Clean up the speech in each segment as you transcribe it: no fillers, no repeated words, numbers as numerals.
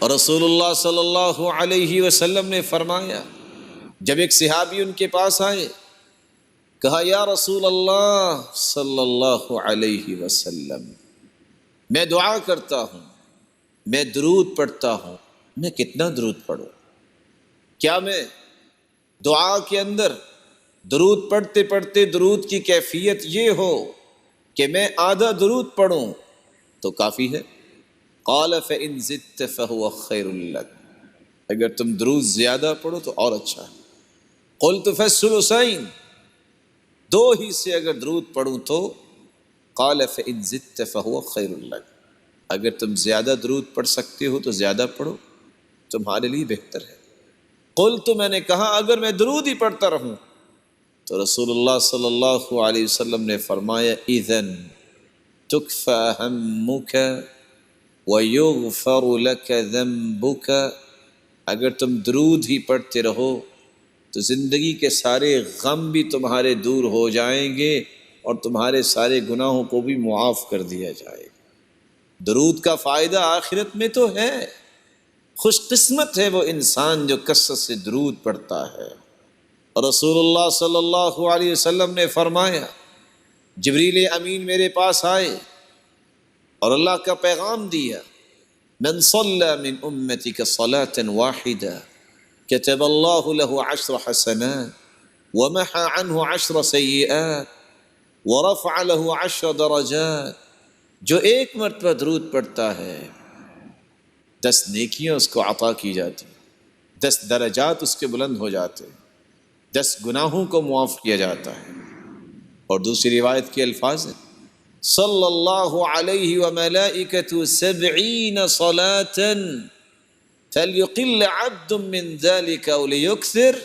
اور رسول اللہ صلی اللہ علیہ وسلم نے فرمایا، جب ایک صحابی ان کے پاس آئے، کہا یا رسول اللہ صلی اللہ علیہ وسلم، میں دعا کرتا ہوں، میں درود پڑھتا ہوں، میں کتنا درود پڑھوں؟ کیا میں دعا کے اندر درود پڑھتے پڑھتے درود کی کیفیت یہ ہو کہ میں آدھا درود پڑھوں تو کافی ہے؟ قال فإن زدت فهو خیر لك، اگر تم درود زیادہ پڑھو تو اور اچھا ہے۔ قلت فالثلثین، دو ہی سے اگر درود پڑھوں تو؟ قال فإن زدت فهو خیر لك، اگر تم زیادہ درود پڑھ سکتے ہو تو زیادہ پڑھو، تمہارے لیے بہتر ہے۔ قلت، میں نے کہا اگر میں درود ہی پڑھتا رہوں؟ تو رسول اللہ صلی اللہ علیہ وسلم نے فرمایا اذن تکفی ہمک ویغفر لک ذنبک، اگر تم درود ہی پڑھتے رہو تو زندگی کے سارے غم بھی تمہارے دور ہو جائیں گے اور تمہارے سارے گناہوں کو بھی معاف کر دیا جائے گا۔ درود کا فائدہ آخرت میں تو ہے، خوش قسمت ہے وہ انسان جو کثرت سے درود پڑھتا ہے۔ رسول اللہ صلی اللہ علیہ وسلم نے فرمایا، جبریل امین میرے پاس آئے اور اللہ کا پیغام دیا، من صلی من امتک صلاة واحدہ کتب اللہ له 10 حسنات ومحى عنه 10 سیئات ورفع له 10 درجات، جو ایک مرتبہ درود پڑھتا ہے 10 نیکیاں اس کو عطا کی جاتی، 10 درجات اس کے بلند ہو جاتے، 10 گناہوں کو معاف کیا جاتا ہے۔ اور دوسری روایت کے الفاظ ہیں، صلی اللہ علیہ وملائکۃ 70 صلاة فلیقل عبد من ذلك او لیکثر،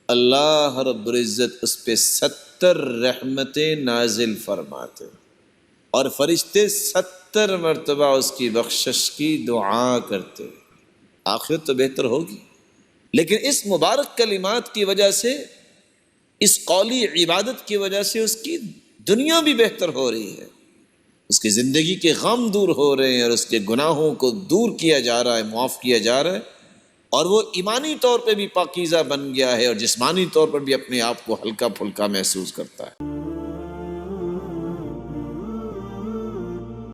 اللہ رب العزت اس پہ 70 رحمتیں نازل فرماتے اور فرشتے 70 مرتبہ اس کی بخشش کی دعا کرتے۔ آخرت تو بہتر ہوگی، لیکن اس مبارک کلمات کی وجہ سے، اس قولی عبادت کی وجہ سے اس کی دنیا بھی بہتر ہو رہی ہے، اس کی زندگی کے غم دور ہو رہے ہیں اور اس کے گناہوں کو دور کیا جا رہا ہے، معاف کیا جا رہا ہے، اور وہ ایمانی طور پہ بھی پاکیزہ بن گیا ہے اور جسمانی طور پر بھی اپنے آپ کو ہلکا پھلکا محسوس کرتا ہے۔